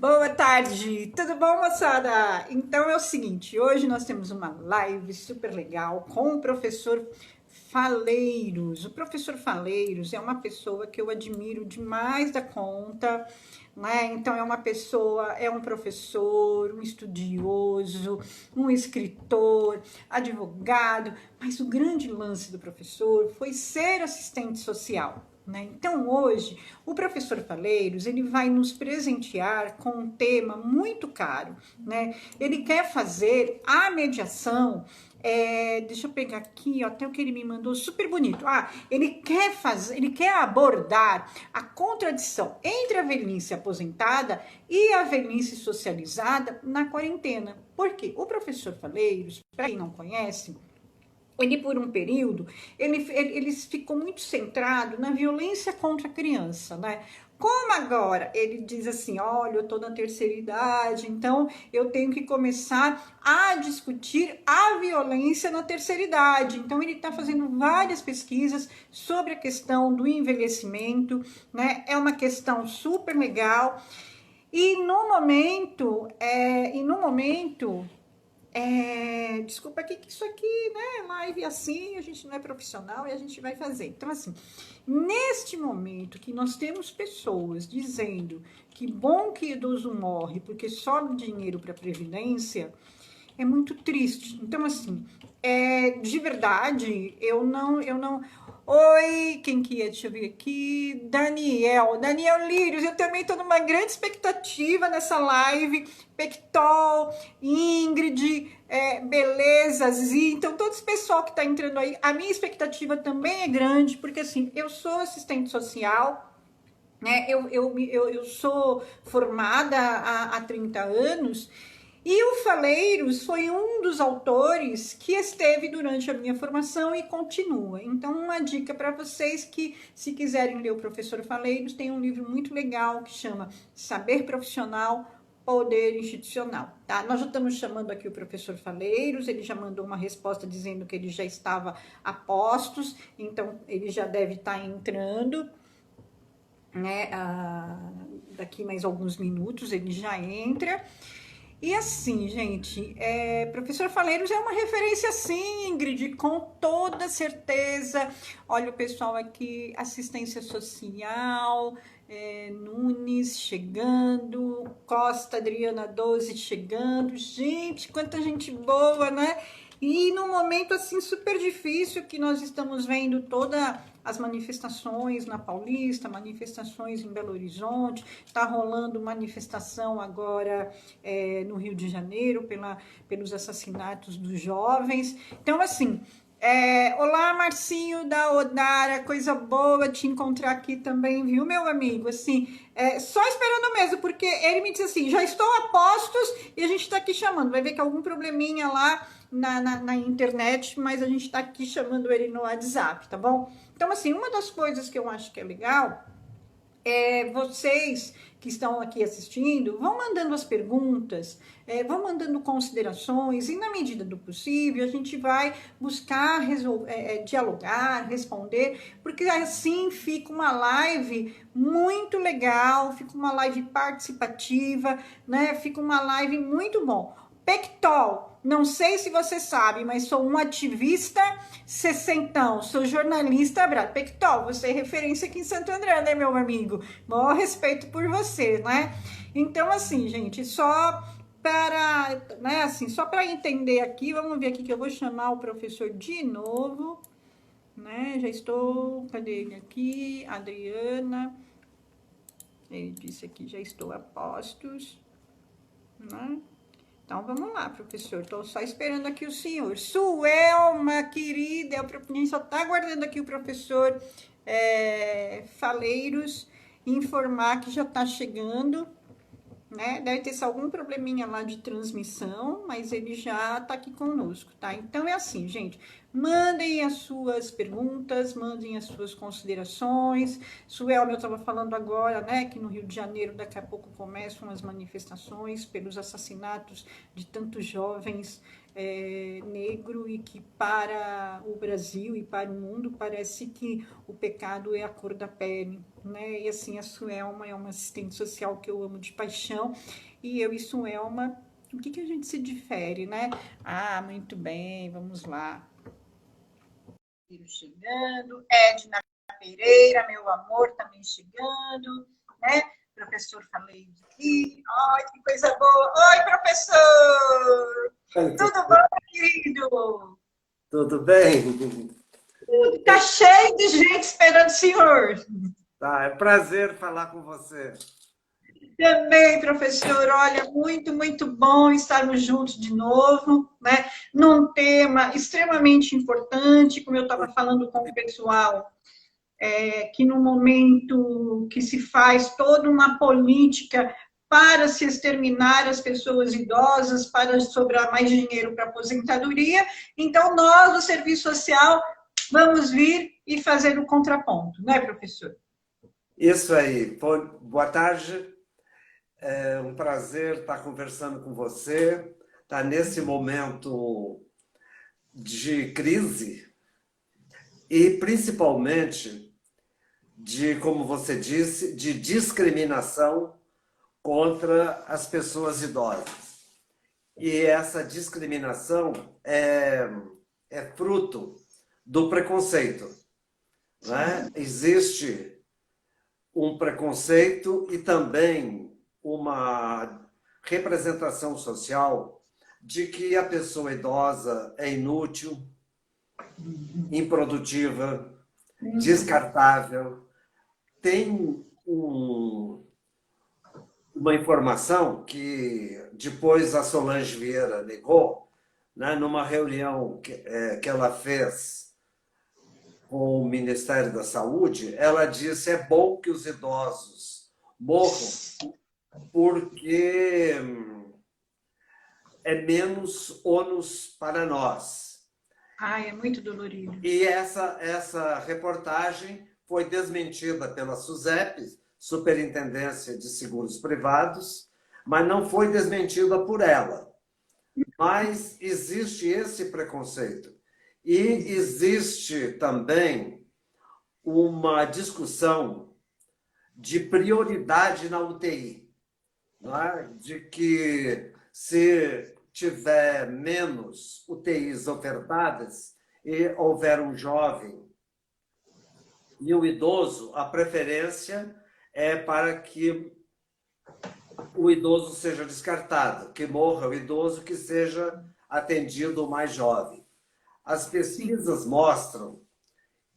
Boa tarde, tudo bom, moçada? Então é o seguinte, hoje nós temos uma live super legal com o professor Faleiros. O professor Faleiros é uma pessoa que eu admiro demais da conta, né? Então é uma pessoa, é um professor, um estudioso, um escritor, advogado, mas o grande lance do professor foi ser assistente social. Né? Então hoje o professor Faleiros ele vai nos presentear com um tema muito caro, né? Ele quer fazer a mediação. Deixa eu pegar aqui, ó, até o que ele me mandou, super bonito. Ele quer abordar a contradição entre a velhice aposentada e a velhice socializada na quarentena. Por quê? O professor Faleiros, para quem não conhece, ele por um período, ele ficou muito centrado na violência contra a criança, né? Como agora ele diz assim, olha, eu tô na terceira idade, então eu tenho que começar a discutir a violência na terceira idade. Então ele está fazendo várias pesquisas sobre a questão do envelhecimento, né? É uma questão super legal. Desculpa aqui que isso aqui, né, live assim, a gente não é profissional e a gente vai fazer. Então, assim, neste momento que nós temos pessoas dizendo que bom que idoso morre porque sobra dinheiro para previdência, é muito triste. Então, assim, de verdade, eu não. Oi, quem que é? Deixa eu ver aqui. Daniel Lírios, eu também estou numa grande expectativa nessa live. Pectol, Ingrid, Beleza, Zi, então todo esse pessoal que está entrando aí, a minha expectativa também é grande, porque assim, eu sou assistente social, né? Eu sou formada há 30 anos e o Faleiros foi um dos autores que esteve durante a minha formação e continua. Então, uma dica para vocês que, se quiserem ler o professor Faleiros, tem um livro muito legal que chama Saber Profissional, Poder Institucional, tá? Nós já estamos chamando aqui o professor Faleiros, ele já mandou uma resposta dizendo que ele já estava a postos, então ele já deve estar entrando, né? Daqui mais alguns minutos ele já entra. E assim, gente, professor Faleiros é uma referência sim, Ingrid, com toda certeza. Olha o pessoal aqui, assistência social, Nunes chegando, Costa Adriana 12 chegando. Gente, quanta gente boa, né? E num momento assim super difícil que nós estamos vendo todas as manifestações na Paulista, manifestações em Belo Horizonte, está rolando manifestação agora no Rio de Janeiro pelos assassinatos dos jovens. Então, assim, olá, Marcinho da Odara, coisa boa te encontrar aqui também, viu, meu amigo? Assim, só esperando mesmo, porque ele me disse assim, já estou a postos e a gente está aqui chamando. Vai ver que algum probleminha lá na internet, mas a gente está aqui chamando ele no WhatsApp, tá bom? Então, assim, uma das coisas que eu acho que é legal vocês que estão aqui assistindo, vão mandando as perguntas, vão mandando considerações, e na medida do possível a gente vai buscar dialogar, responder, porque assim fica uma live muito legal, fica uma live participativa, né? Fica uma live muito bom. Pectol, não sei se você sabe, mas sou um ativista sessentão, sou jornalista bravo. Pectol, você é referência aqui em Santo André, né, meu amigo? Maior respeito por você, né? Então, assim, gente, só para, né, assim, só para entender aqui, vamos ver aqui que eu vou chamar o professor de novo, né? Já estou, cadê ele aqui? Adriana, ele disse aqui, já estou a postos, né? Então, vamos lá, professor. Estou só esperando aqui o senhor. Suelma, querida, a gente só está aguardando aqui o professor Faleiros informar que já está chegando, né? Deve ter algum probleminha lá de transmissão, mas ele já está aqui conosco, tá? Então, é assim, gente. Mandem as suas perguntas, mandem as suas considerações. Suelma, eu estava falando agora, né, que no Rio de Janeiro daqui a pouco começam as manifestações pelos assassinatos de tantos jovens negros e que para o Brasil e para o mundo parece que o pecado é a cor da pele, né? E assim, a Suelma é uma assistente social que eu amo de paixão e eu e Suelma, o que a gente se difere, né? Ah, muito bem, vamos lá. Chegando, Edna Pereira, meu amor, também chegando, né? Professor, falei aqui. Ai, que coisa boa. Oi, professor! Tudo bom, querido? Tudo bem? Tá cheio de gente esperando o senhor. Tá, é um prazer falar com você. Também, professor, olha, muito, muito bom estarmos juntos de novo, né? Num tema extremamente importante, como eu estava falando com o pessoal, que no momento que se faz toda uma política para se exterminar as pessoas idosas, para sobrar mais dinheiro para aposentadoria, então nós, do Serviço Social, vamos vir e fazer o contraponto, né, professor? Isso aí. Boa tarde. É um prazer estar conversando com você. Tá nesse momento de crise e principalmente de, como você disse, de discriminação contra as pessoas idosas. E essa discriminação é fruto do preconceito, né? Existe um preconceito e também uma representação social de que a pessoa idosa é inútil, improdutiva, descartável. Tem uma informação que depois a Solange Vieira negou, né, numa reunião que ela fez com o Ministério da Saúde. Ela disse: é bom que os idosos morram porque é menos ônus para nós. Ai, é muito dolorido. E essa reportagem foi desmentida pela SUSEP, Superintendência de Seguros Privados, mas não foi desmentida por ela. Mas existe esse preconceito. E existe também uma discussão de prioridade na UTI, não é? De que se tiver menos UTIs ofertadas e houver um jovem e um idoso, a preferência é para que o idoso seja descartado, que morra o idoso, que seja atendido o mais jovem. As pesquisas mostram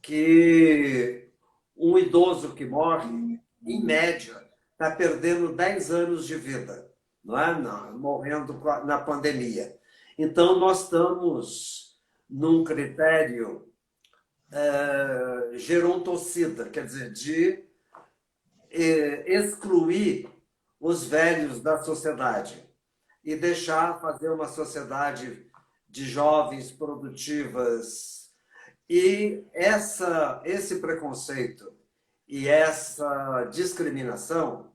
que um idoso que morre, em média, está perdendo 10 anos de vida, não é? Não, morrendo na pandemia. Então, nós estamos num critério gerontocida, quer dizer, de excluir os velhos da sociedade e deixar fazer uma sociedade de jovens produtivas. E esse preconceito e essa discriminação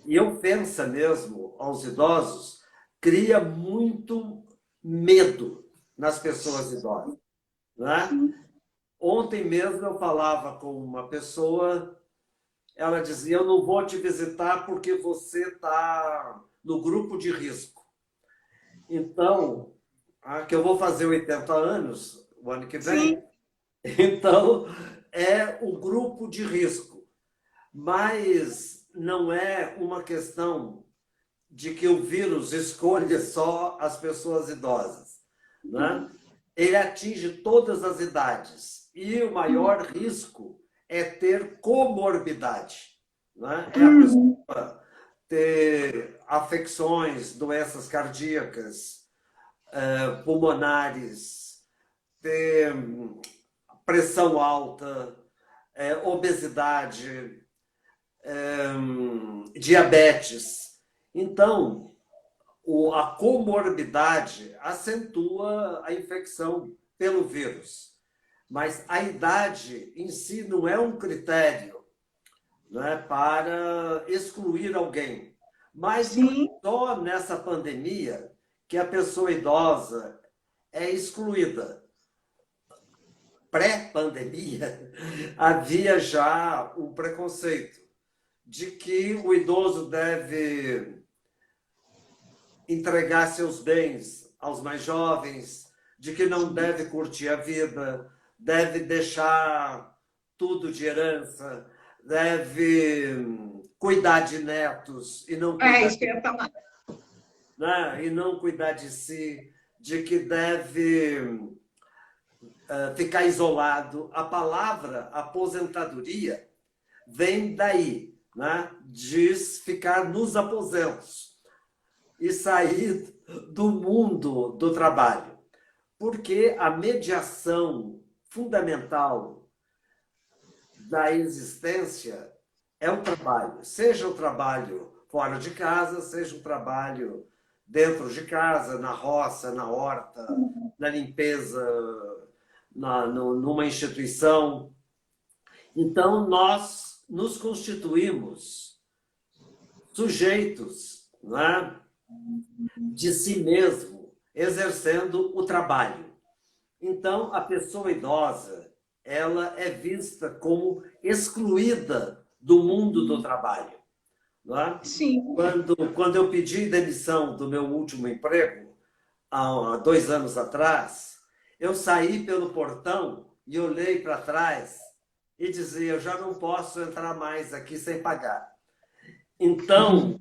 e ofensa mesmo aos idosos cria muito medo nas pessoas idosas, né? Ontem mesmo eu falava com uma pessoa, ela dizia: eu não vou te visitar porque você está no grupo de risco. Então, que eu vou fazer 80 anos o ano que vem, Sim. então é o grupo de risco. Mas não é uma questão de que o vírus escolhe só as pessoas idosas, né? Ele atinge todas as idades e o maior risco é ter comorbidade, né? É a pessoa ter afecções, doenças cardíacas, pulmonares, ter pressão alta, obesidade, diabetes. Então, a comorbidade acentua a infecção pelo vírus. Mas a idade em si não é um critério, né, para excluir alguém. Mas não Sim, é só nessa pandemia que a pessoa idosa é excluída. Pré-pandemia, havia já um preconceito de que o idoso deve entregar seus bens aos mais jovens, de que não deve curtir a vida, deve deixar tudo de herança, deve cuidar de netos e não é cuidar, isso que eu ia falar. né? E não cuidar de si, de que deve ficar isolado. A palavra aposentadoria vem daí, né? Diz ficar nos aposentos e sair do mundo do trabalho. Porque a mediação fundamental da existência é o trabalho. Seja o trabalho fora de casa, seja o trabalho dentro de casa, na roça, na horta, na limpeza, numa instituição. Então, nós nos constituímos sujeitos, né, de si mesmo, exercendo o trabalho. Então, a pessoa idosa, ela é vista como excluída do mundo do trabalho. Não é? Sim. Quando eu pedi demissão do meu último emprego, há 2 anos atrás, eu saí pelo portão e olhei para trás e dizia, eu já não posso entrar mais aqui sem pagar. Então,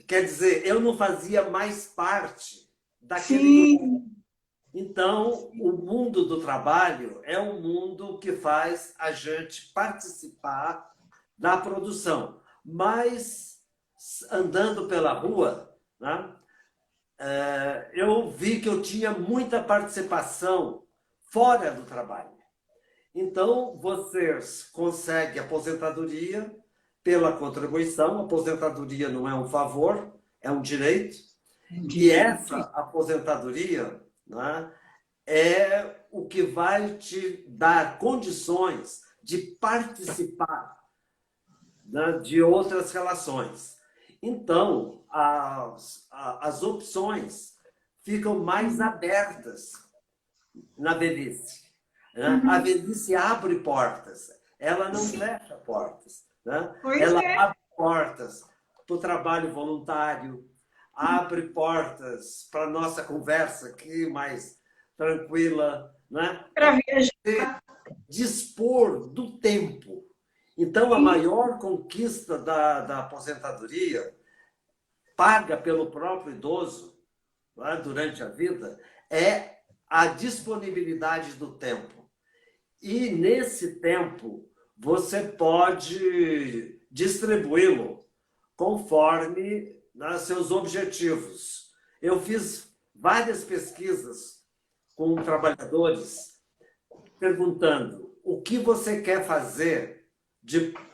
quer dizer, eu não fazia mais parte daquele grupo. Sim, Então, o mundo do trabalho é um mundo que faz a gente participar da produção. Mas, andando pela rua, né, eu vi que eu tinha muita participação fora do trabalho. Então, você consegue aposentadoria pela contribuição. A aposentadoria não é um favor, é um direito. E essa aposentadoria, né, é o que vai te dar condições de participar, né, de outras relações. Então, as opções ficam mais abertas na velhice. Né? A velhice abre portas, ela não fecha portas. Né? pois Ela é. abre portas para o trabalho voluntário, abre portas para a nossa conversa aqui mais tranquila, né? Para viajar. Dispor do tempo. Então, a maior conquista da aposentadoria, paga pelo próprio idoso, né, durante a vida, é a disponibilidade do tempo. E, nesse tempo, você pode distribuí-lo conforme, né, seus objetivos. Eu fiz várias pesquisas com trabalhadores perguntando o que você quer fazer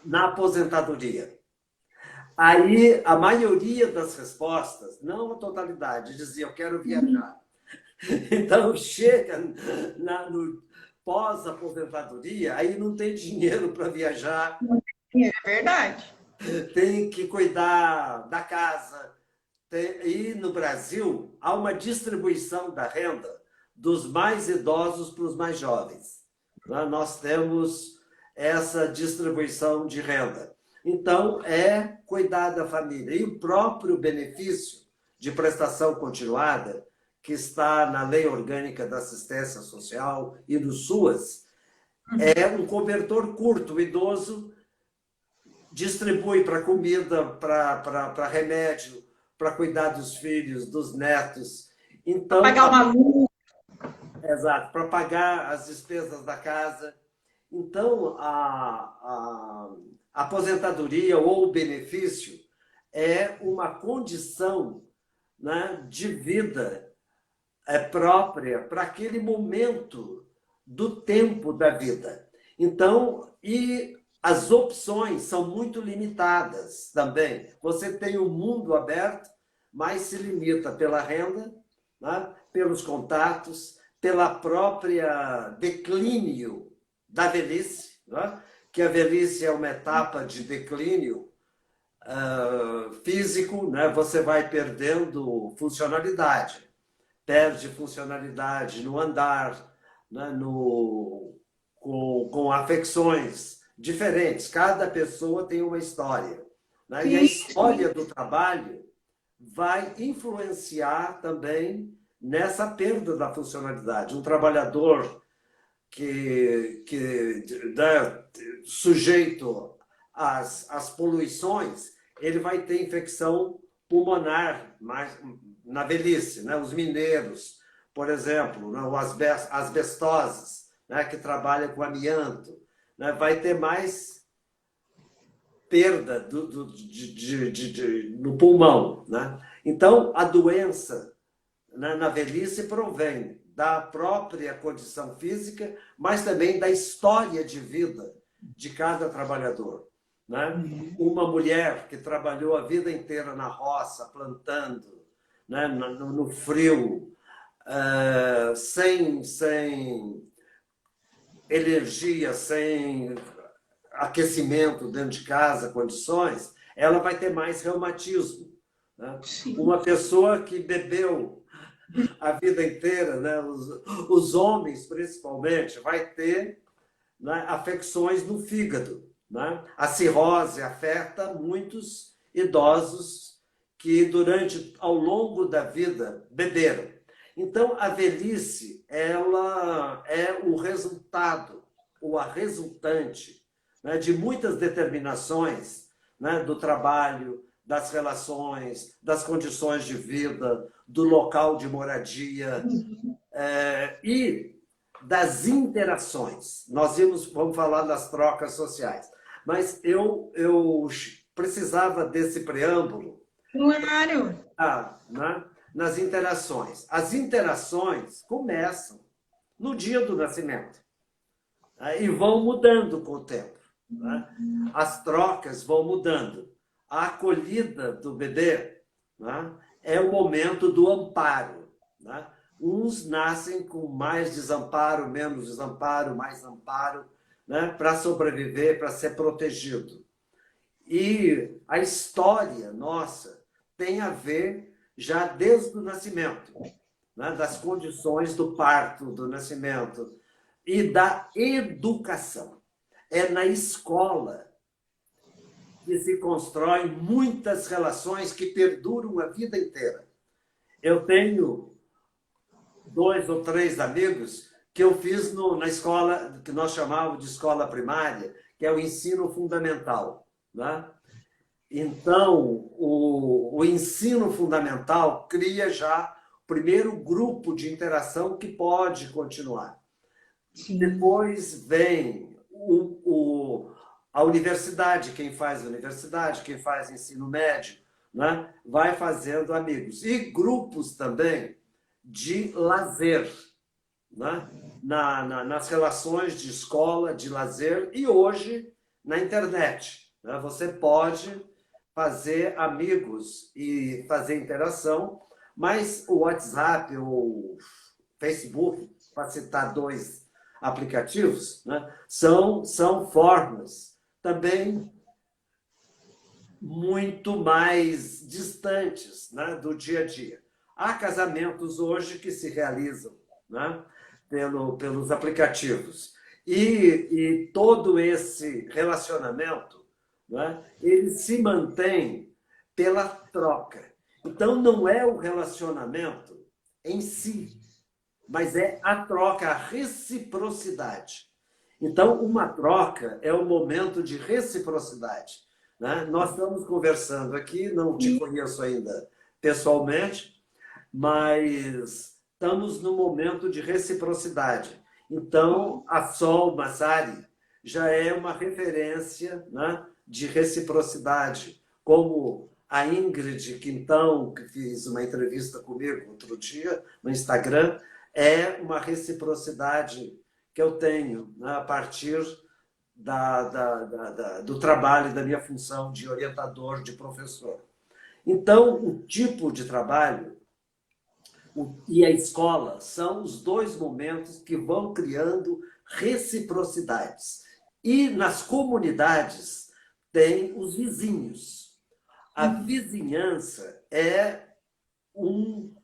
na aposentadoria. Aí, a maioria das respostas, não a totalidade, dizia, eu quero viajar. Então, chega no pós-aposentadoria, aí não tem dinheiro para viajar, É verdade. tem que cuidar da casa. E no Brasil, há uma distribuição da renda dos mais idosos para os mais jovens. Nós temos essa distribuição de renda. Então, é cuidar da família. E o próprio benefício de prestação continuada, que está na Lei Orgânica da Assistência Social e no SUAS, é um cobertor curto. O idoso distribui para comida, para remédio, para cuidar dos filhos, dos netos. Então, Pagar uma luz. exato, para pagar as despesas da casa. Então, a aposentadoria ou o benefício é uma condição, né, de vida própria para aquele momento do tempo da vida. Então, e as opções são muito limitadas também. Você tem o mundo aberto, mas se limita pela renda, né, pelos contatos, pela própria declínio da velhice, né? Que a velhice é uma etapa de declínio físico, né? Você vai perdendo funcionalidade, perde funcionalidade no andar, né? Com afecções diferentes. Cada pessoa tem uma história, né? E a Sim, história do trabalho vai influenciar também nessa perda da funcionalidade. Um trabalhador né, sujeito às poluições, ele vai ter infecção pulmonar mais, na velhice. Né? Os mineiros, por exemplo, né? Asbestoses, né? Que trabalham com amianto, né? Vai ter mais perda no pulmão. Né? Então, a doença, né, na velhice provém da própria condição física, mas também da história de vida de cada trabalhador. Né? Uma mulher que trabalhou a vida inteira na roça, plantando, né, no frio, sem energia, sem aquecimento dentro de casa, condições, ela vai ter mais reumatismo. Né? Uma pessoa que bebeu a vida inteira, né? Os homens, principalmente, vai ter, né, afecções no fígado. Né? A cirrose afeta muitos idosos que, ao longo da vida, beberam. Então, a velhice, ela é o resultado, ou a resultante, né, de muitas determinações, né, do trabalho, das relações, das condições de vida, do local de moradia e das interações. Nós vamos falar das trocas sociais, mas eu precisava desse preâmbulo. claro. Né, nas interações. As interações começam no dia do nascimento, né, e vão mudando com o tempo. Né? As trocas vão mudando. A acolhida do bebê, né, é o momento do amparo. Né? Uns nascem com mais desamparo, menos desamparo, mais amparo, né, para sobreviver, para ser protegido. E a história nossa tem a ver já desde o nascimento, né, das condições do parto, do nascimento e da educação. É na escola que se constroem muitas relações que perduram a vida inteira. Eu tenho 2 ou 3 amigos que eu fiz na escola que nós chamávamos de escola primária, que é o ensino fundamental. Né? Então, o ensino fundamental cria já o primeiro grupo de interação que pode continuar. Sim. Depois vem a universidade, quem faz universidade, quem faz ensino médio, né? Vai fazendo amigos. E grupos também de lazer, né? Nas relações de escola, de lazer, e hoje na internet. Né? Você pode fazer amigos e fazer interação, mas o WhatsApp, o Facebook, para citar 2 aplicativos, né, são formas também muito mais distantes, né, do dia a dia. Há casamentos hoje que se realizam, né, pelos aplicativos. E todo esse relacionamento, né, ele se mantém pela troca. Então, não é o relacionamento em si, mas é a troca, a reciprocidade. Então, uma troca é um momento de reciprocidade. Né? Nós estamos conversando aqui, não te conheço ainda pessoalmente, mas estamos no momento de reciprocidade. Então, a Sol Massari já é uma referência, né, de reciprocidade, como a Ingrid Quintão, que fiz uma entrevista comigo outro dia no Instagram, é uma reciprocidade que eu tenho, né, a partir do trabalho, da minha função de orientador, de professor. Então, o tipo de trabalho, e a escola são os dois momentos que vão criando reciprocidades. E nas comunidades tem os vizinhos. A vizinhança é um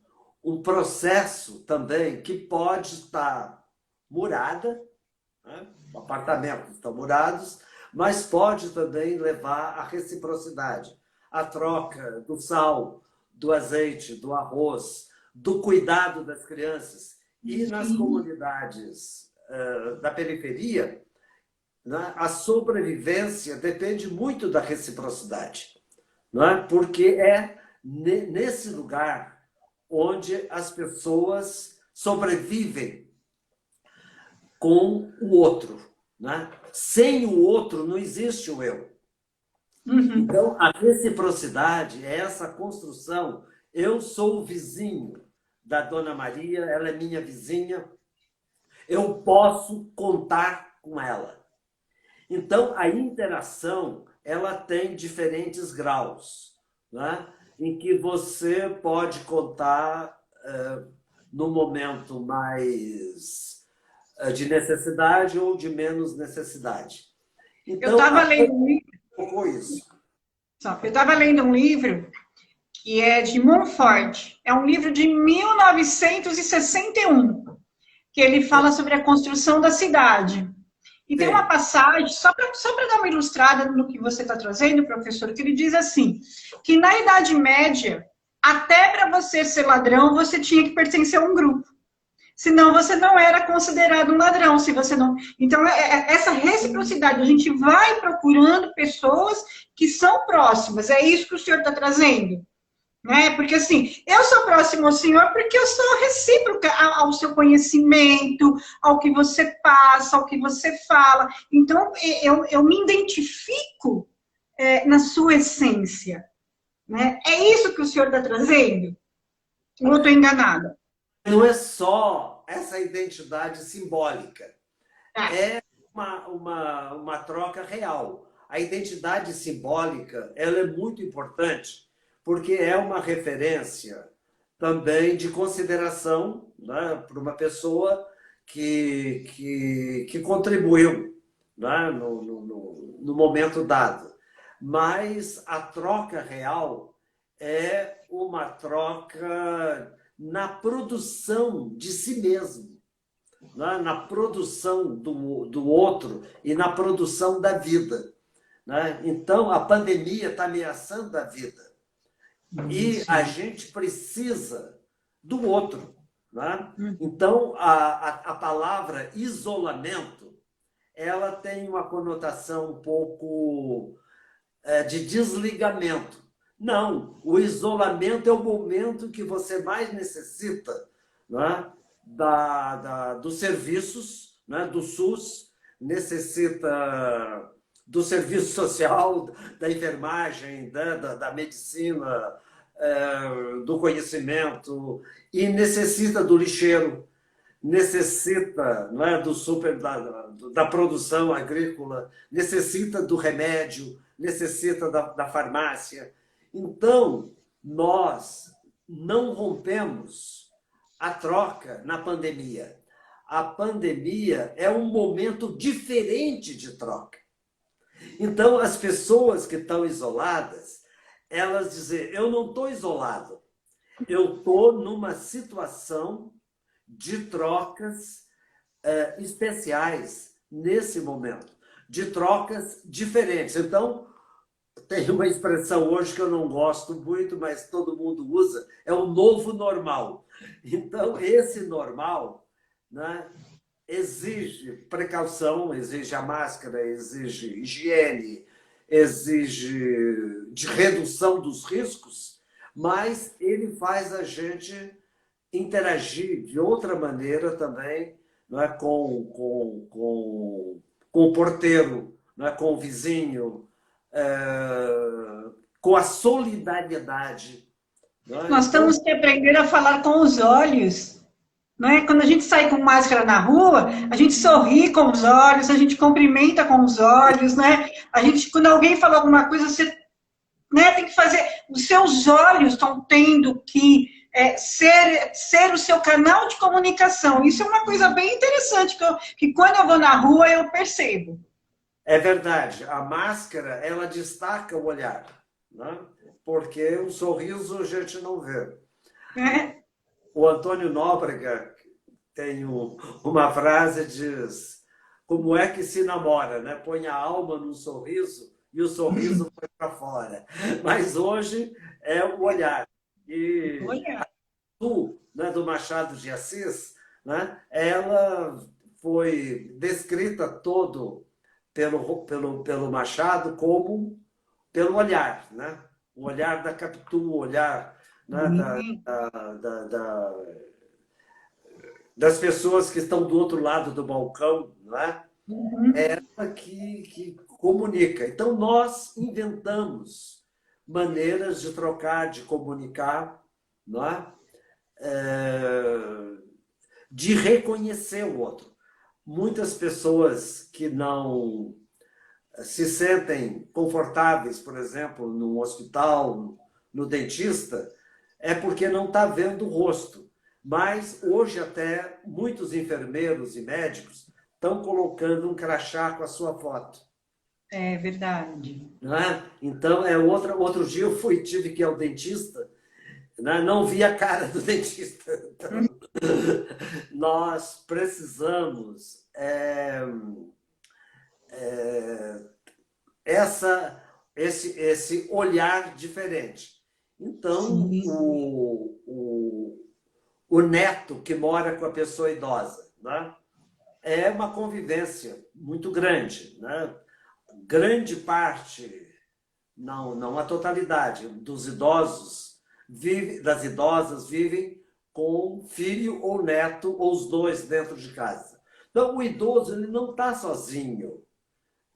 processo também que pode estar murada, né? Apartamentos estão murados, mas pode também levar à reciprocidade, à troca do sal, do azeite, do arroz, do cuidado das crianças. E nas comunidades da periferia, né, a sobrevivência depende muito da reciprocidade, não é? Porque é nesse lugar onde as pessoas sobrevivem com o outro, né? Sem o outro não existe o eu. Então, a reciprocidade é essa construção. Eu sou o vizinho da Dona Maria, ela é minha vizinha, eu posso contar com ela. Então, a interação ela tem diferentes graus, né? Em que você pode contar no momento mais de necessidade ou de menos necessidade. Então, Eu estava lendo um livro. Isso. Eu estava lendo um livro que é de Montfort. É um livro de 1961, que ele fala sobre a construção da cidade. E tem uma passagem, só para dar uma ilustrada no que você está trazendo, professor, que ele diz assim, que na Idade Média, até para você ser ladrão, você tinha que pertencer a um grupo. Senão você não era considerado um ladrão, se você não... Então, essa reciprocidade, a gente vai procurando pessoas que são próximas. É isso que o senhor está trazendo? Né? Porque assim, eu sou próximo ao senhor porque eu sou recíproca ao seu conhecimento, ao que você passa, ao que você fala. Então, eu me identifico na sua essência. Né? É isso que o senhor está trazendo? Ou eu estou enganada? Não é só essa identidade simbólica. É uma troca real. A identidade simbólica ela é muito importante porque é uma referência também de consideração, né, para uma pessoa que contribuiu, né, no momento dado. Mas a troca real é uma troca na produção de si mesmo, né, na produção do outro e na produção da vida. Né? Então, a pandemia está ameaçando a vida. E a gente precisa do outro. Né? Então, a palavra isolamento ela tem uma conotação um pouco de desligamento. Não, o isolamento é o momento que você mais necessita, né, dos serviços, né, do SUS, necessita do serviço social, da enfermagem, da medicina, do conhecimento, e necessita do lixeiro, necessita, não é, da produção agrícola, necessita do remédio, necessita da farmácia. Então, nós não rompemos a troca na pandemia. A pandemia é um momento diferente de troca. Então, as pessoas que estão isoladas, elas dizem, eu não estou isolado, eu estou numa situação de trocas especiais nesse momento, de trocas diferentes. Então, tem uma expressão hoje que eu não gosto muito, mas todo mundo usa, é o novo normal. Então, esse normal, né, exige precaução, exige a máscara, exige higiene, exige de redução dos riscos, mas ele faz a gente interagir de outra maneira também, não é, com o porteiro, não é, com o vizinho, com a solidariedade. Não é? Nós temos que aprender a falar com os olhos. Não é? Quando a gente sai com máscara na rua, a gente sorri com os olhos, a gente cumprimenta com os olhos, né? A gente, quando alguém fala alguma coisa, você, né, tem que fazer. Os seus olhos estão tendo que ser o seu canal de comunicação. Isso é uma coisa bem interessante, que quando eu vou na rua eu percebo. É verdade, a máscara, ela destaca o olhar, né? Porque o sorriso a gente não vê. Né? O Antônio Nóbrega tem uma frase, diz, como é que se namora, né? Põe a alma num sorriso e o sorriso vai para fora. Mas hoje é o olhar. E Olha, Tu, né, do Machado de Assis, né, ela foi descrita todo pelo Machado como pelo olhar, né? O olhar da Capitu, o olhar, né, das pessoas que estão do outro lado do balcão, não é? uhum, Ela que comunica. Então, nós inventamos maneiras de trocar, de comunicar, não é? É, de reconhecer o outro. Muitas pessoas que não se sentem confortáveis, por exemplo, no hospital, no dentista, é porque não está vendo o rosto. Mas hoje até muitos enfermeiros e médicos estão colocando um crachá com a sua foto. é verdade. Não é? Então, outro dia tive que ir ao dentista, né? Não vi a cara do dentista. Então, nós precisamos essa, esse olhar diferente. Então, Sim, o neto que mora com a pessoa idosa, né? É uma convivência muito grande. Né? Grande parte, não a totalidade, dos idosos, das idosas vivem com filho ou neto, ou os dois dentro de casa. Então, o idoso ele não está sozinho,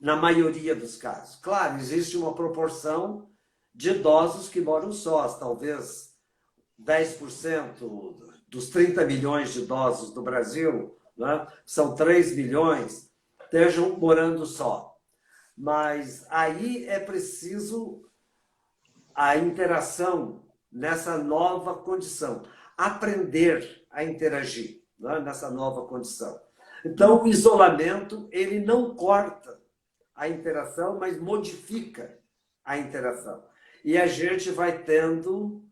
na maioria dos casos. Claro, existe uma proporção de idosos que moram sós, talvez 10% dos 30 milhões de idosos do Brasil, né, são 3 milhões, estejam morando só. Mas aí é preciso a interação nessa nova condição, aprender a interagir, né, nessa nova condição. Então, o isolamento ele não corta a interação, mas modifica a interação. E a gente vai tendo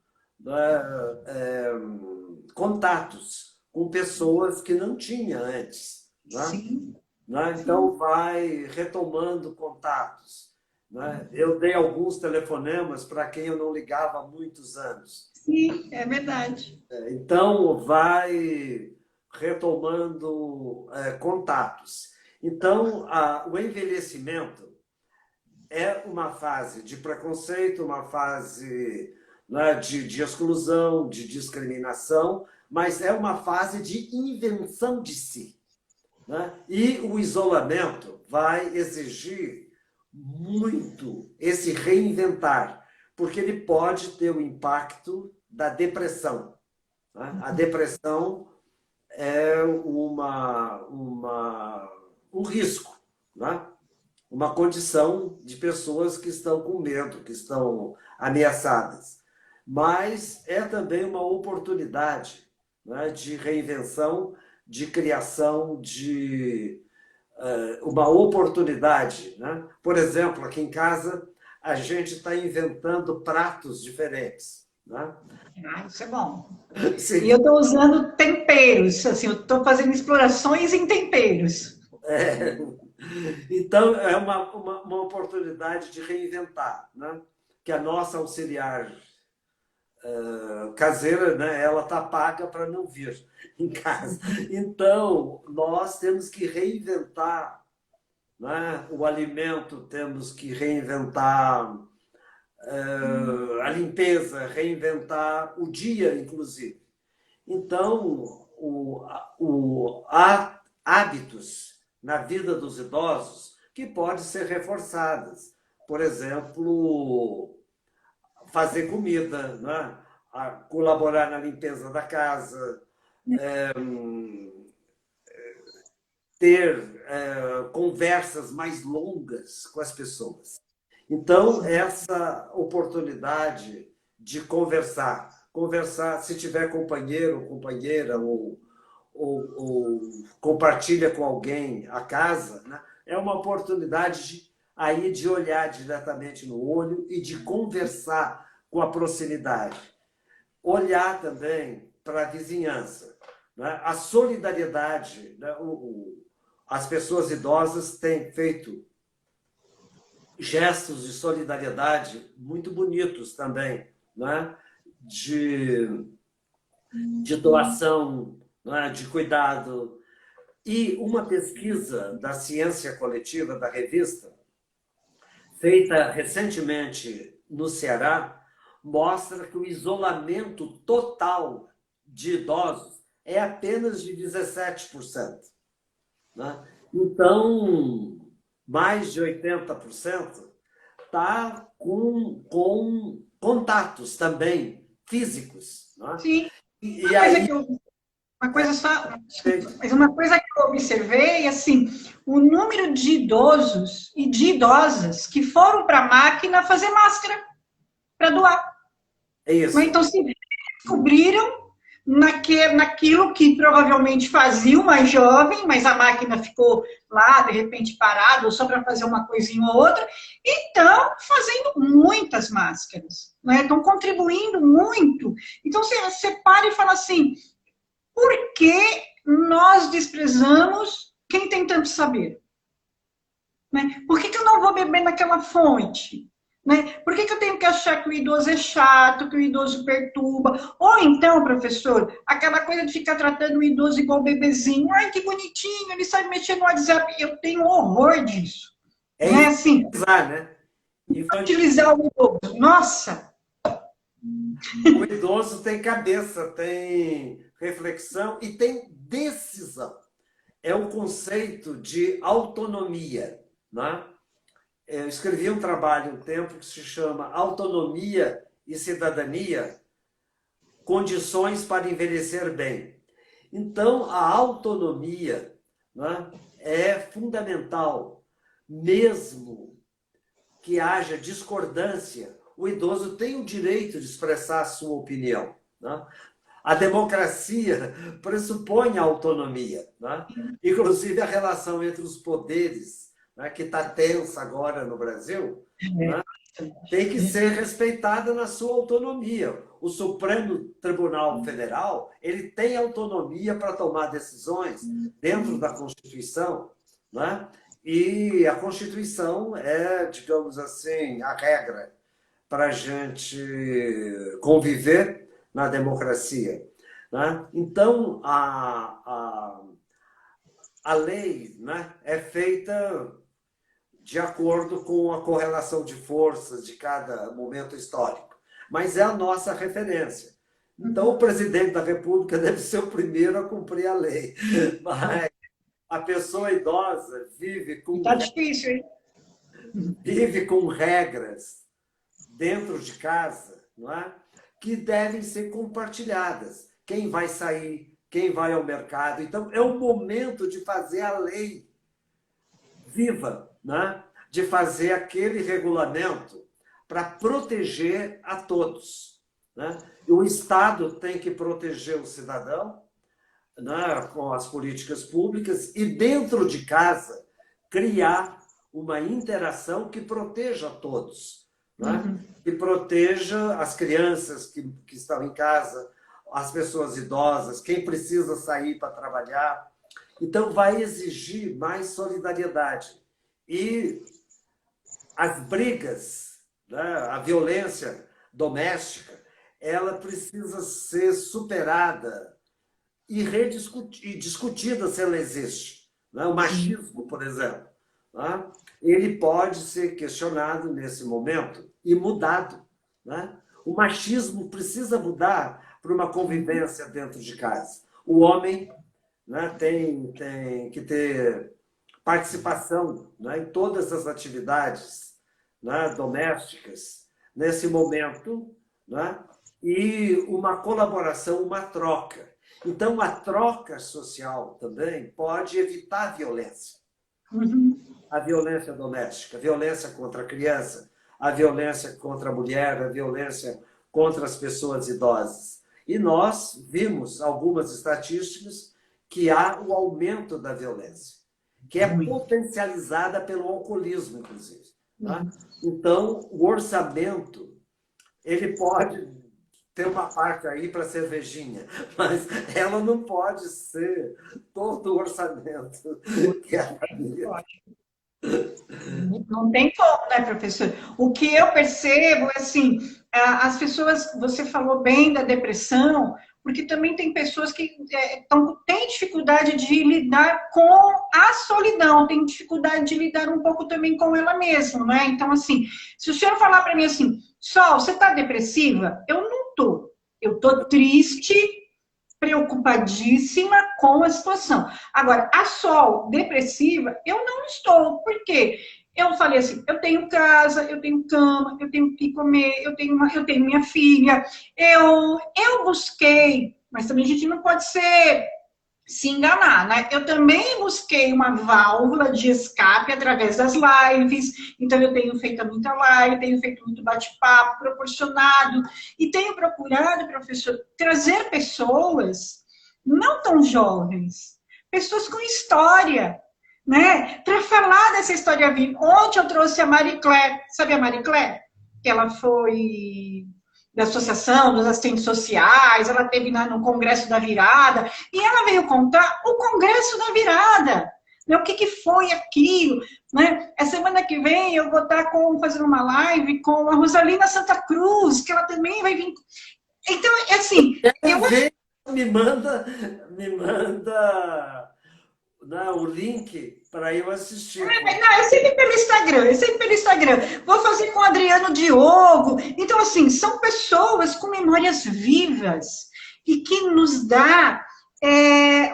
contatos com pessoas que não tinha antes. Né? sim, Então, sim, vai retomando contatos. Né? Eu dei alguns telefonemas para quem eu não ligava há muitos anos. sim, é verdade. Então, vai retomando contatos. Então, o envelhecimento é uma fase de preconceito, uma fase, né, de exclusão, de discriminação, mas é uma fase de invenção de si. Né? E o isolamento vai exigir muito esse reinventar, porque ele pode ter o impacto da depressão. Né? A depressão é um risco, né? Uma condição de pessoas que estão com medo, que estão ameaçadas. Mas é também uma oportunidade, né, de reinvenção, de criação, de uma oportunidade. Né? Por exemplo, aqui em casa, a gente está inventando pratos diferentes. Né? Ah, isso é bom. E Sim, eu estou usando temperos, assim, eu estou fazendo explorações em temperos. é. Então, é uma oportunidade de reinventar, né? Que a nossa auxiliar caseira, né, ela está paga para não vir em casa. Então, nós temos que reinventar, né, o alimento, temos que reinventar a limpeza, reinventar o dia, inclusive. Então, há hábitos na vida dos idosos que podem ser reforçadas. Por exemplo, fazer comida, né? Colaborar na limpeza da casa, ter conversas mais longas com as pessoas. Então, essa oportunidade de conversar conversar, se tiver companheiro ou companheira, ou compartilha com alguém a casa, né? É uma oportunidade de olhar diretamente no olho e de conversar com a proximidade. Olhar também para a vizinhança, né? A solidariedade, né? As pessoas idosas têm feito gestos de solidariedade muito bonitos também, né? de doação, né? De cuidado. E uma pesquisa da ciência coletiva, da revista, feita recentemente no Ceará, mostra que o isolamento total de idosos é apenas de 17%. Né? Então, mais de 80% está com contatos também físicos. Né? Sim. E aí. Uma coisa só, desculpa, mas uma coisa que eu observei, assim, o número de idosos e de idosas que foram para a máquina fazer máscara para doar. É isso. Então, se descobriram naquilo que provavelmente fazia o mais jovem, mas a máquina ficou lá, de repente, parada, ou só para fazer uma coisinha ou outra, e estão fazendo muitas máscaras, né? Estão contribuindo muito. Então, você para e fala assim, por que nós desprezamos quem tem tanto saber? Né? Por que eu não vou beber naquela fonte? Né? Por que eu tenho que achar que o idoso é chato, que o idoso perturba? Ou então, professor, aquela coisa de ficar tratando o idoso igual bebezinho. Ai, que bonitinho, ele sabe mexer no WhatsApp. Eu tenho horror disso. É Né? Assim, infantilizar, né? utilizar o idoso. Nossa! O idoso tem cabeça, tem reflexão e tem decisão. É o conceito de autonomia. Né? Eu escrevi um trabalho um tempo que se chama Autonomia e Cidadania, Condições para Envelhecer Bem. Então, a autonomia, né, é fundamental, mesmo que haja discordância, o idoso tem o direito de expressar a sua opinião. Né? A democracia pressupõe a autonomia. Né? Inclusive, a relação entre os poderes, né, que está tensa agora no Brasil, né, tem que ser respeitada na sua autonomia. O Supremo Tribunal Federal ele tem autonomia para tomar decisões dentro da Constituição, né? E a Constituição é, digamos assim, a regra para a gente conviver na democracia. Né? Então, a lei, né, é feita de acordo com a correlação de forças de cada momento histórico. Mas é a nossa referência. Então, o presidente da República deve ser o primeiro a cumprir a lei. Mas a pessoa idosa vive com, Tá difícil, hein? vive com regras dentro de casa, não é? Que devem ser compartilhadas. Quem vai sair, quem vai ao mercado. Então, é o momento de fazer a lei viva, né? De fazer aquele regulamento para proteger a todos. Né? E o Estado tem que proteger o cidadão, né? Com as políticas públicas e, dentro de casa, criar uma interação que proteja a todos. Né? Que proteja as crianças que estão em casa, as pessoas idosas, quem precisa sair para trabalhar. Então, vai exigir mais solidariedade. E as brigas, né, a violência doméstica, ela precisa ser superada e discutida se ela existe. Né? O machismo, por exemplo, né? Ele pode ser questionado nesse momento e mudado. Né? O machismo precisa mudar para uma convivência dentro de casa. O homem, né, tem que ter participação, né, em todas as atividades, né, domésticas nesse momento, né, e uma colaboração, uma troca. Então, a troca social também pode evitar a violência. A violência doméstica, a violência contra a criança, a violência contra a mulher, a violência contra as pessoas idosas. E nós vimos algumas estatísticas que há o aumento da violência, que é potencializada pelo alcoolismo, inclusive. Tá? Então, o orçamento, ele pode ter uma parte aí para cervejinha, mas ela não pode ser todo o orçamento que a família. Não tem como, né, professor? O que eu percebo é assim, as pessoas, você falou bem da depressão, porque também tem pessoas que têm dificuldade de lidar com a solidão, tem dificuldade de lidar um pouco também com ela mesma, né? Então, assim, se o senhor falar para mim assim, Sol, você está depressiva? Eu não tô. Eu tô triste, preocupadíssima com a situação. Agora, a Sol depressiva, eu não estou. Por quê? Eu falei assim, eu tenho casa, eu tenho cama, eu tenho que comer, eu tenho minha filha. Eu busquei, mas também a gente não pode se enganar, né? Eu também busquei uma válvula de escape através das lives, então eu tenho feito muita live, tenho feito muito bate-papo proporcionado, e tenho procurado, professor, trazer pessoas não tão jovens, pessoas com história, né? Para falar dessa história viva. Ontem eu trouxe a Marie Claire, sabe a Marie Claire? Que ela foi da Associação dos Assistentes Sociais, ela teve no Congresso da Virada, e ela veio contar o Congresso da Virada, né, o que foi aquilo. Né? A semana que vem eu vou estar fazendo uma live com a Rosalina Santa Cruz, que ela também vai vir. Então, é assim... Me manda né, o link para eu assistir. Não, é sempre pelo Instagram, é sempre pelo Instagram. Vou fazer com o Adriano Diogo. Então, assim, são pessoas com memórias vivas e que nos dá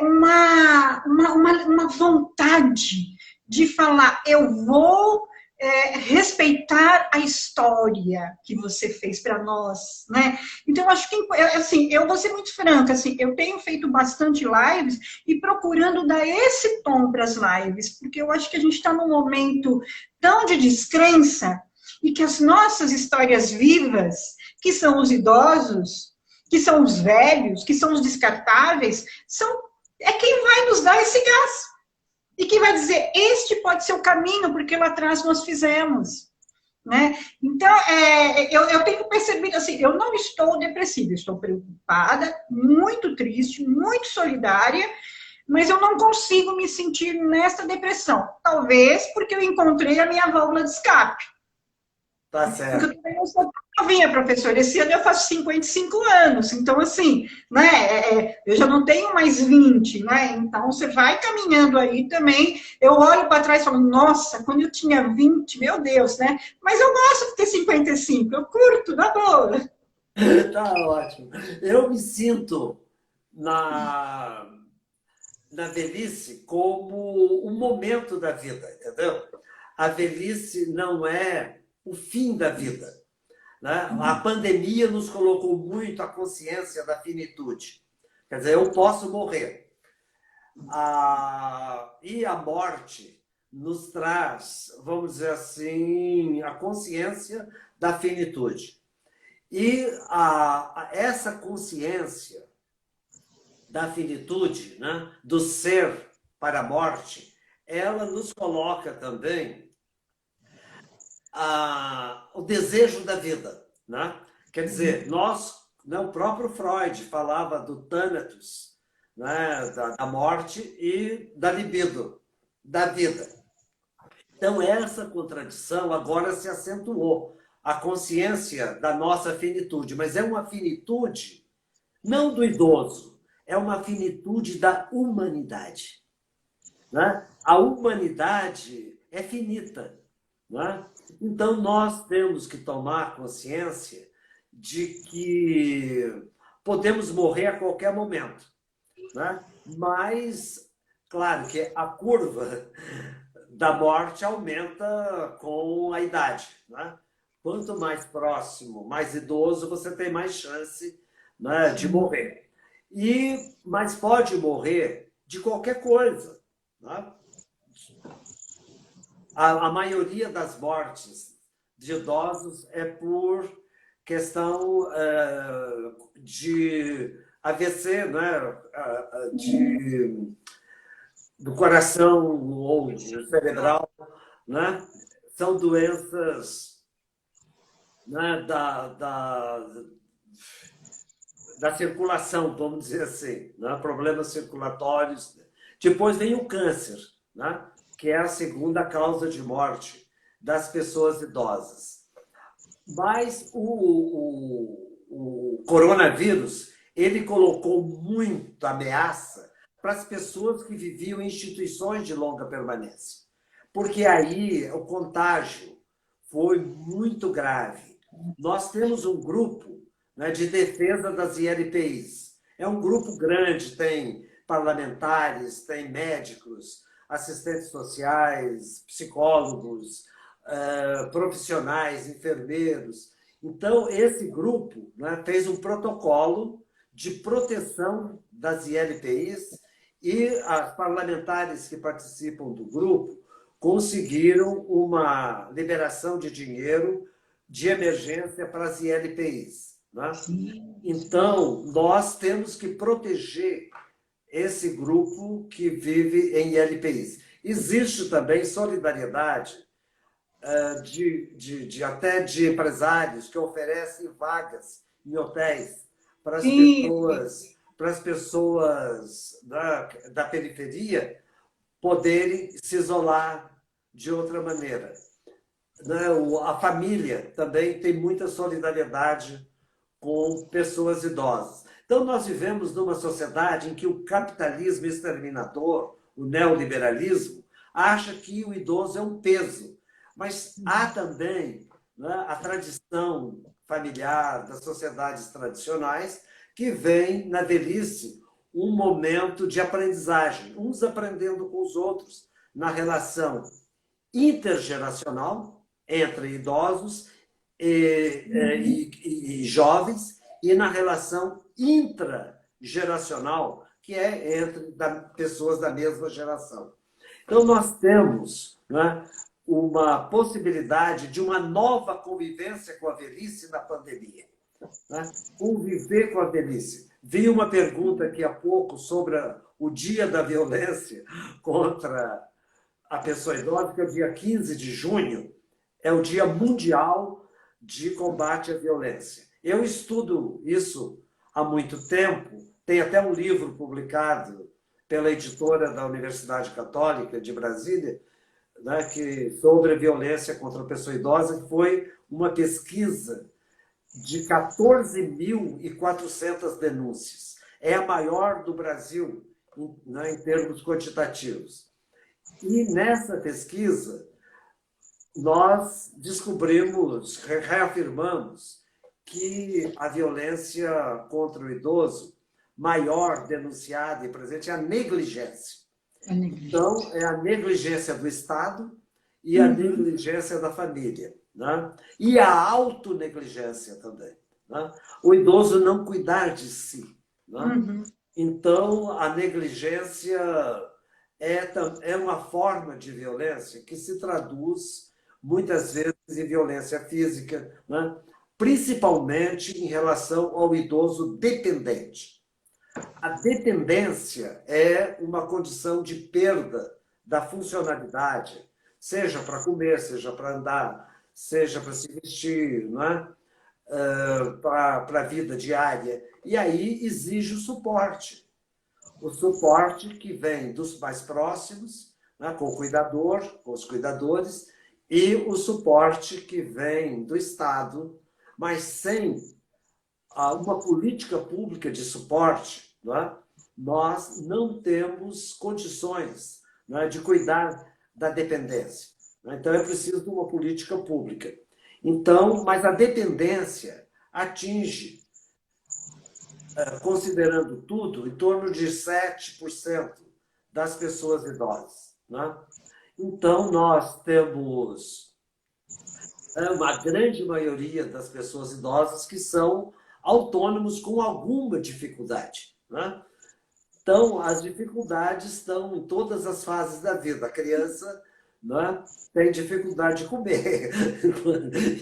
uma vontade de falar, eu vou respeitar a história que você fez para nós, né? Então, acho que, assim, eu vou ser muito franca, assim, eu tenho feito bastante lives e procurando dar esse tom para as lives, porque eu acho que a gente está num momento tão de descrença e que as nossas histórias vivas, que são os idosos, que são os velhos, que são os descartáveis, é quem vai nos dar esse gás. E que vai dizer, este pode ser o caminho, porque lá atrás nós fizemos. Né? Então, eu tenho percebido assim, eu não estou depressiva, estou preocupada, muito triste, muito solidária, mas eu não consigo me sentir nessa depressão. Talvez porque eu encontrei a minha válvula de escape. Tá certo. Porque eu também não sou tão novinha, professora. Esse ano eu faço 55 anos. Então, assim, né, eu já não tenho mais 20, né? Então, você vai caminhando aí também. Eu olho para trás e falo, nossa, quando eu tinha 20, meu Deus, né? Mas eu gosto de ter 55, eu curto, na boa. Tá ótimo. Eu me sinto na velhice como um momento da vida, entendeu? A velhice não é o fim da vida. Né? A pandemia nos colocou muito a consciência da finitude. Quer dizer, eu posso morrer. E a morte nos traz, vamos dizer assim, a consciência da finitude. E essa consciência da finitude, né, do ser para a morte, ela nos coloca também o desejo da vida. Né? Quer dizer, né, o próprio Freud falava do thanatos, né, da morte e da libido, da vida. Então, essa contradição agora se acentuou. A consciência da nossa finitude, mas é uma finitude não do idoso, é uma finitude da humanidade. Né? A humanidade é finita. Né? Então, nós temos que tomar consciência de que podemos morrer a qualquer momento. Né? Mas, claro que a curva da morte aumenta com a idade. Né? Quanto mais próximo, mais idoso, você tem mais chance, né, de morrer. Mas pode morrer de qualquer coisa. Né? A maioria das mortes de idosos é por questão de AVC, né? Do coração ou do cerebral, né? São doenças, né? Da circulação, vamos dizer assim, né? Problemas circulatórios. Depois vem o câncer, né? Que é a segunda causa de morte das pessoas idosas. Mas o coronavírus, ele colocou muita ameaça para as pessoas que viviam em instituições de longa permanência. Porque aí o contágio foi muito grave. Nós temos um grupo, né, de defesa das ILPIs. É um grupo grande, tem parlamentares, tem médicos, assistentes sociais, psicólogos, profissionais, enfermeiros. Então, esse grupo, né, fez um protocolo de proteção das ILPIs e as parlamentares que participam do grupo conseguiram uma liberação de dinheiro de emergência para as ILPIs. Né? Então, nós temos que proteger esse grupo que vive em ILPIs. Existe também solidariedade até de empresários que oferecem vagas em hotéis para as pessoas da periferia poderem se isolar de outra maneira. A família também tem muita solidariedade com pessoas idosas. Então, nós vivemos numa sociedade em que o capitalismo exterminador, o neoliberalismo, acha que o idoso é um peso. Mas há também, né, a tradição familiar das sociedades tradicionais que vem na velhice um momento de aprendizagem, uns aprendendo com os outros na relação intergeracional entre idosos e jovens e na relação intrageracional, que é entre pessoas da mesma geração. Então, nós temos, né, uma possibilidade de uma nova convivência com a velhice na pandemia. Né? Conviver com a velhice. Vi uma pergunta aqui há pouco sobre o Dia da Violência contra a pessoa idosa, que é o dia 15 de junho, é o Dia Mundial de Combate à Violência. Eu estudo isso há muito tempo, tem até um livro publicado pela editora da Universidade Católica de Brasília, né, sobre a violência contra a pessoa idosa, que foi uma pesquisa de 14.400 denúncias. É a maior do Brasil, né, em termos quantitativos. E nessa pesquisa, nós descobrimos, reafirmamos, que a violência contra o idoso maior denunciada e presente é a negligência. Então, é a negligência do Estado e a negligência da família. Né? E a autonegligência também. Né? O idoso não cuidar de si. Né? Então, a negligência é uma forma de violência que se traduz, muitas vezes, em violência física, né? Principalmente em relação ao idoso dependente. A dependência é uma condição de perda da funcionalidade, seja para comer, seja para andar, seja para se vestir, não é? Para a vida diária. E aí exige o suporte. O suporte que vem dos mais próximos, né, com o cuidador, com os cuidadores, e o suporte que vem do Estado, mas sem uma política pública de suporte, né, nós não temos condições, né, de cuidar da dependência. Então, é preciso de uma política pública. Então, mas a dependência atinge, considerando tudo, em torno de 7% das pessoas idosas. Né? Então, nós temos uma grande maioria das pessoas idosas que são autônomos com alguma dificuldade. Né? Então, as dificuldades estão em todas as fases da vida. A criança, né, tem dificuldade de comer.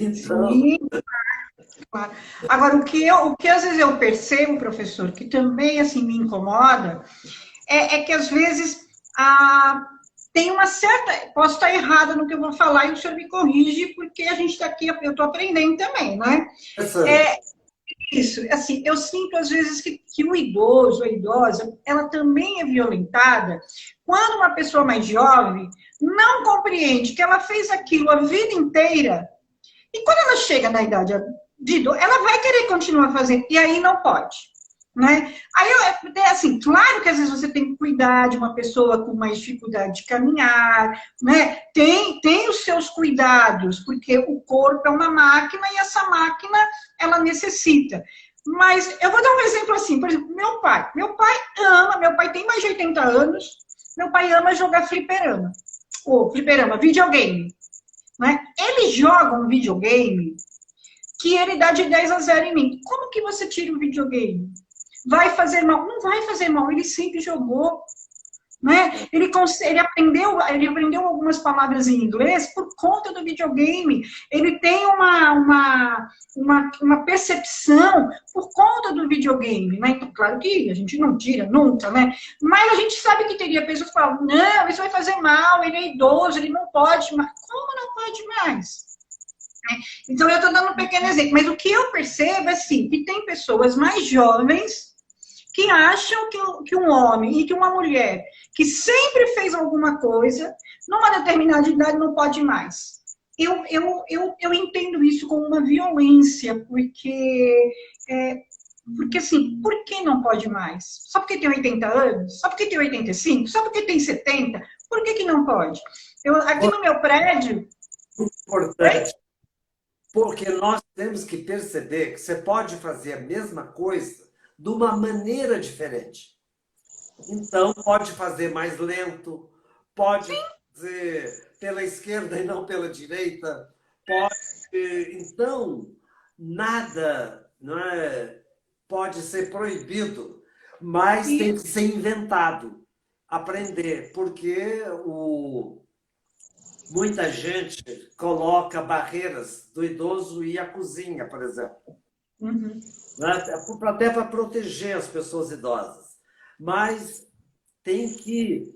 Então, Claro. Agora, o que às vezes eu percebo, professor, que também assim me incomoda, é que às vezes a, tem uma certa. Posso estar errada no que eu vou falar e o senhor me corrige, porque a gente está aqui, eu estou aprendendo também, não é? Interessante. É isso, assim, eu sinto às vezes que o idoso, a idosa, ela também é violentada quando uma pessoa mais jovem não compreende que ela fez aquilo a vida inteira e quando ela chega na idade de idoso, ela vai querer continuar fazendo, e aí não pode. Né? Aí, assim, claro que às vezes você tem que cuidar de uma pessoa com mais dificuldade de caminhar, né? Tem os seus cuidados, porque o corpo é uma máquina e essa máquina, ela necessita. Mas eu vou dar um exemplo assim, por exemplo, meu pai ama, meu pai tem mais de 80 anos, meu pai ama jogar fliperama, ou fliperama, videogame, né? Ele joga um videogame que ele dá de 10-0 em mim. Como que você tira um videogame? Vai fazer mal? Não vai fazer mal, ele sempre jogou. Né? Ele aprendeu algumas palavras em inglês por conta do videogame. Ele tem uma percepção por conta do videogame. Né? Então, claro que a gente não tira nunca, né? Mas a gente sabe que teria pessoas que falam, não, isso vai fazer mal, ele é idoso, ele não pode mais. Como não pode mais? Então, eu estou dando um pequeno exemplo, mas o que eu percebo é assim, que tem pessoas mais jovens que acham que um homem e que uma mulher que sempre fez alguma coisa, numa determinada idade não pode mais. Eu entendo isso como uma violência, porque assim, por que não pode mais? Só porque tem 80 anos? Só porque tem 85? Só porque tem 70? Por que não pode? Aqui no meu prédio... Oi? Importante, porque nós temos que perceber que você pode fazer a mesma coisa de uma maneira diferente. Então, pode fazer mais lento, pode fazer pela esquerda e não pela direita, pode. Então, nada, não é, pode ser proibido, mas tem que ser inventado, aprender, porque muita gente coloca barreiras do idoso e a cozinha, por exemplo. Uhum. Até para proteger as pessoas idosas. Mas tem que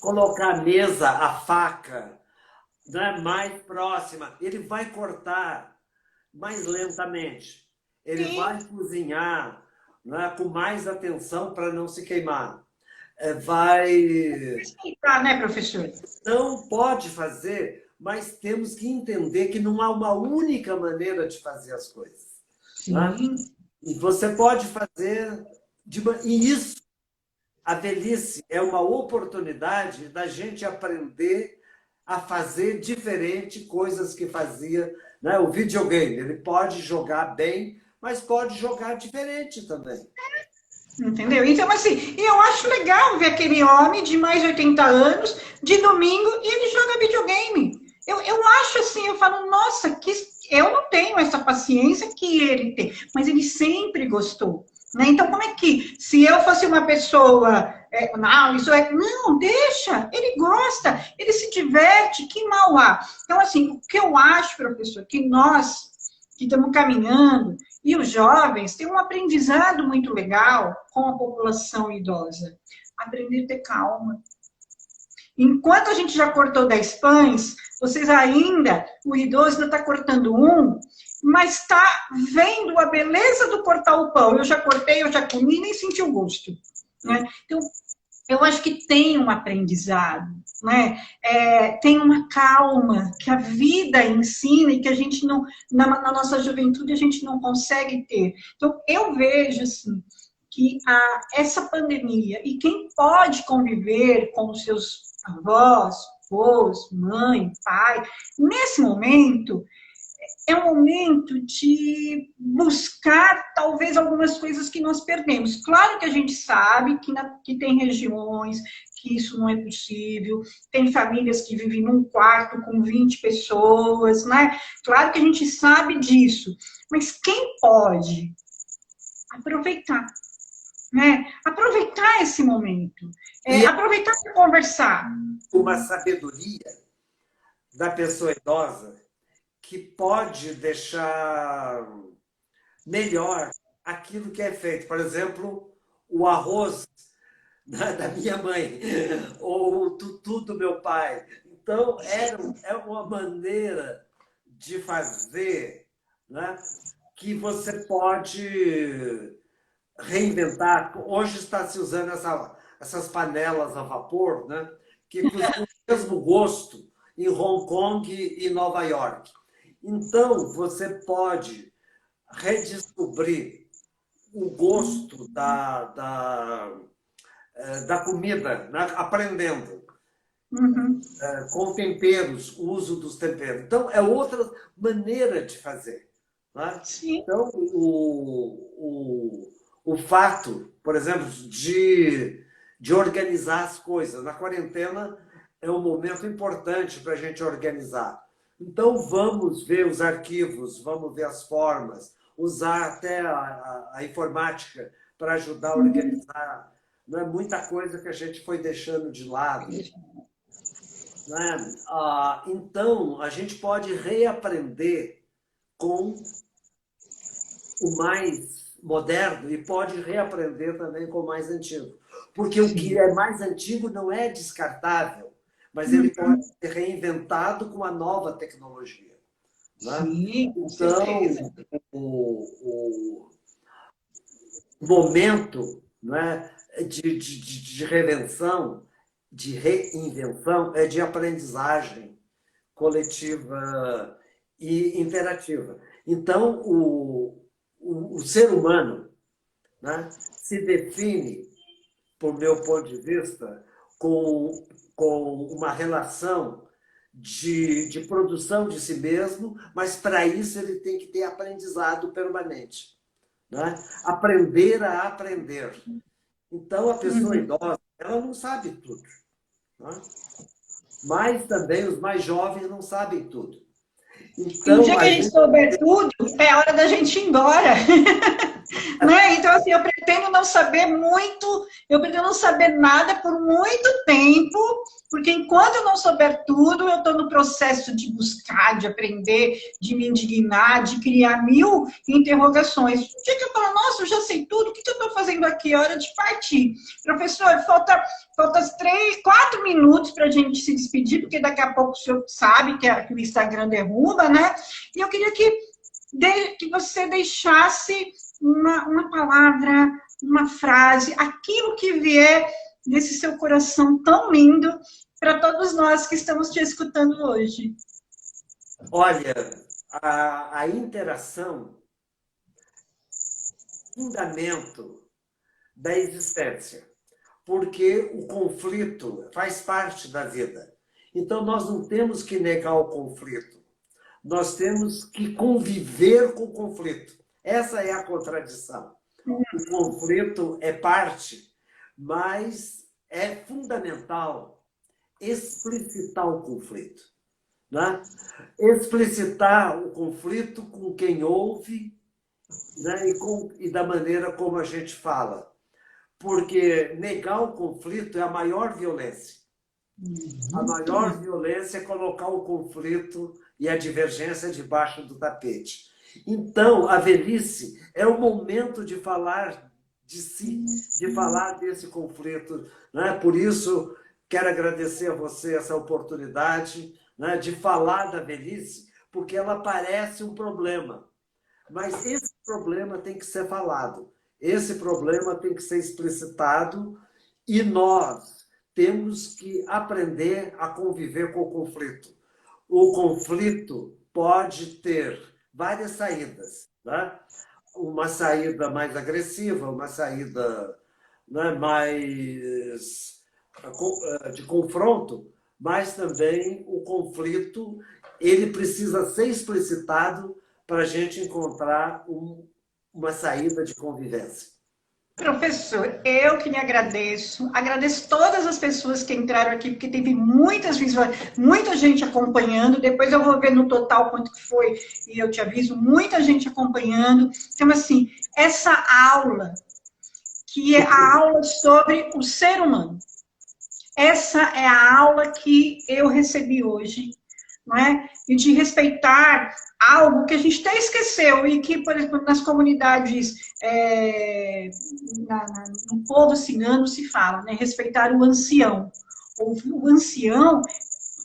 colocar a mesa, a faca, né, mais próxima. Ele vai cortar mais lentamente. Ele Sim, vai cozinhar, né, com mais atenção para não se queimar. Vai. tá, né, professor? Não pode fazer, mas temos que entender que não há uma única maneira de fazer as coisas. Né? Sim. E você pode fazer. E isso, a velhice, é uma oportunidade da gente aprender a fazer diferente coisas que fazia. Né? O videogame, ele pode jogar bem, mas pode jogar diferente também. Entendeu? Então, assim, eu acho legal ver aquele homem de mais de 80 anos, de domingo, e ele joga videogame. Eu acho assim, eu falo, nossa, eu não tenho essa paciência que ele tem, mas ele sempre gostou. Né? Então, como é que, se eu fosse uma pessoa, não, isso é. Não, deixa, ele gosta, ele se diverte, que mal há. Então, assim, o que eu acho, professor, que nós que estamos caminhando, e os jovens têm um aprendizado muito legal com a população idosa. Aprender a ter calma. Enquanto a gente já cortou 10 pães, vocês ainda, o idoso ainda está cortando um, mas está vendo a beleza do cortar o pão. Eu já cortei, eu já comi, nem senti o gosto. Né? Então, eu acho que tem um aprendizado, né? Tem uma calma que a vida ensina e que a gente não, na nossa juventude, a gente não consegue ter. Então, eu vejo assim, que essa pandemia, e quem pode conviver com os seus avós, avós, mãe, pai, nesse momento, é um momento de buscar, talvez, algumas coisas que nós perdemos. Claro que a gente sabe que tem regiões que isso não é possível, tem famílias que vivem num quarto com 20 pessoas, né? Claro que a gente sabe disso, mas quem pode aproveitar, né? Aproveitar esse momento, E é aproveitar para conversar. uma sabedoria da pessoa idosa que pode deixar melhor aquilo que é feito. Por exemplo, o arroz da minha mãe, ou o tutu do meu pai. Então, é uma maneira de fazer, né, que você pode reinventar. Hoje está se usando essas panelas a vapor, né, que costumam o mesmo gosto em Hong Kong e Nova York. Então, você pode redescobrir o gosto da comida, né? Aprendendo, Uhum. com temperos, o uso dos temperos. Então, é outra maneira de fazer. Né? Sim. Então, o fato, por exemplo, de organizar as coisas. Na quarentena é um momento importante para a gente organizar. Então, vamos ver os arquivos, vamos ver as formas, usar até a informática para ajudar a organizar. Não é muita coisa que a gente foi deixando de lado. Né? Então, a gente pode reaprender com o mais moderno e pode reaprender também com o mais antigo. Porque o que é mais antigo não é descartável, mas ele pode ser reinventado com a nova tecnologia. Né? Sim, com certeza. Então, o momento, né, de redenção, de reinvenção, é de aprendizagem coletiva e interativa. Então, o ser humano, né, se define, por meu ponto de vista, com uma relação de produção de si mesmo, mas para isso ele tem que ter aprendizado permanente. Né? Aprender a aprender. Então, a pessoa idosa, ela não sabe tudo. Né? Mas também os mais jovens não sabem tudo. E um Então, dia que a gente souber tudo, é hora da gente ir embora. Né? Então, assim, eu pretendo não saber muito, eu pretendo não saber nada por muito tempo, porque enquanto eu não souber tudo, eu estou no processo de buscar, de aprender, de me indignar, de criar mil interrogações. O dia que eu falo, nossa, eu já sei tudo, o que eu estou fazendo aqui? É hora de partir. Professor, falta 4 minutos para a gente se despedir, porque daqui a pouco o senhor sabe que o Instagram derruba, né? E eu queria que você deixasse uma palavra, uma frase, aquilo que vier desse seu coração tão lindo para todos nós que estamos te escutando hoje. Olha, a interação, fundamento da existência, porque o conflito faz parte da vida. Então, nós não temos que negar o conflito, nós temos que conviver com o conflito. Essa é a contradição. O conflito é parte, mas é fundamental explicitar o conflito. Né? Explicitar o conflito com quem ouve, né? E da maneira como a gente fala. Porque negar o conflito é a maior violência. A maior violência é colocar o conflito e a divergência debaixo do tapete. Então, a velhice é o momento de falar de si, de falar desse conflito. Né? Por isso, quero agradecer a você essa oportunidade, né, de falar da velhice, porque ela parece um problema. Mas esse problema tem que ser falado, esse problema tem que ser explicitado e nós temos que aprender a conviver com o conflito. O conflito pode ter várias saídas. Né? Uma saída mais agressiva, uma saída, né, mais de confronto, mas também o conflito ele precisa ser explicitado para a gente encontrar uma saída de convivência. Professor, eu que lhe agradeço. Agradeço todas as pessoas que entraram aqui, porque teve muitas visuais, muita gente acompanhando. Depois eu vou ver no total quanto que foi e eu te aviso. Muita gente acompanhando. Então, assim, essa aula, que é a aula sobre o ser humano, essa é a aula que eu recebi hoje não é? E de respeitar algo que a gente até esqueceu e que, por exemplo, nas comunidades, no povo cigano se fala, né? Respeitar o ancião. O ancião,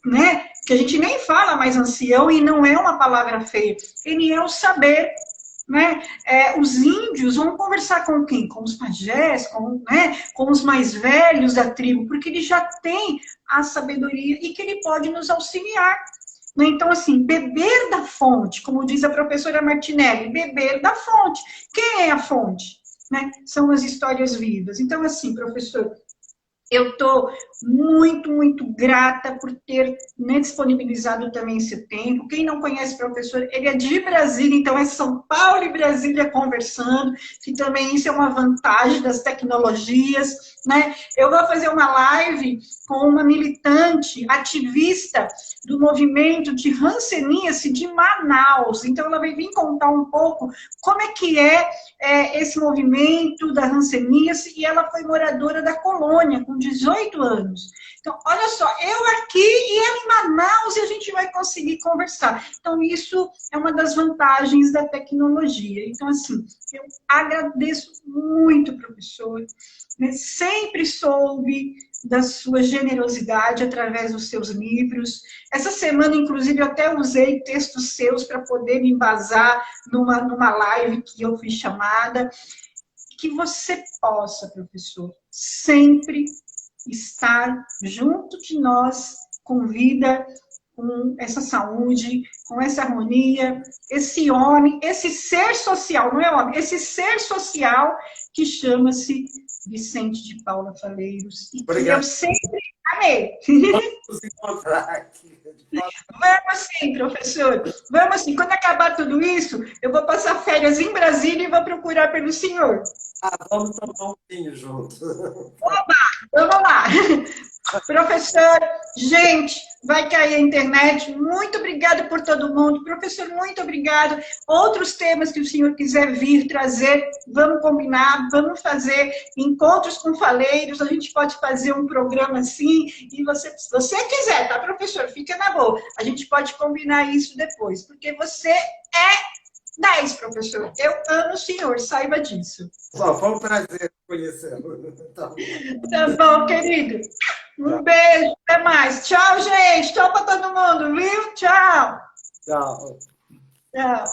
né? Que a gente nem fala mais ancião e não é uma palavra feia. Ele é o saber, né? Os índios vão conversar com quem? Com os pajés, né? Com os mais velhos da tribo, porque ele já tem a sabedoria e que ele pode nos auxiliar. Né? Então, assim, beber da fonte, como diz a professora Martinelli, beber da fonte. Quem é a fonte? Né? São as histórias vivas. Então, assim, professor, eu estou muito, muito grata por ter, né, disponibilizado também esse tempo. Quem não conhece o professor, ele é de Brasília, então é São Paulo e Brasília conversando, que também isso é uma vantagem das tecnologias, né? Eu vou fazer uma live com uma militante, ativista do movimento de hanseníase de Manaus. Então, ela vai vir contar um pouco como é que esse movimento da hanseníase, e ela foi moradora da colônia, com 18 anos. Então, olha só, eu aqui e ela em Manaus, e a gente vai conseguir conversar. Então, isso é uma das vantagens da tecnologia. Então, assim, eu agradeço muito, professor, né? Sempre soube da sua generosidade através dos seus livros. Essa semana, inclusive, eu até usei textos seus para poder me embasar numa live que eu fui chamada. Que você possa, professor, sempre estar junto de nós, com vida, com essa saúde, com essa harmonia, esse homem, esse ser social, não é homem, esse ser social que chama-se Vicente de Paula Faleiros. E que eu sempre amei. Vamos nos encontrar aqui. Vamos sim, professor. Vamos sim. Quando acabar tudo isso, eu vou passar férias em Brasília e vou procurar pelo senhor. Vamos tomar um vinho junto. Oba, vamos lá. Professor, gente, vai cair a internet. Muito obrigada por todo mundo. Professor, muito obrigado. Outros temas que o senhor quiser vir trazer, vamos combinar, vamos fazer encontros com faleiros. A gente pode fazer um programa assim. E se você quiser, tá, professor? Fica na boa. A gente pode combinar isso depois, porque você é 10, professor. Eu amo o senhor, saiba disso. Bom, foi um prazer conhecê-lo. Tá bom, querido. Um beijo, até mais. Tchau, gente. Tchau para todo mundo, viu? Tchau. Tchau. Tchau.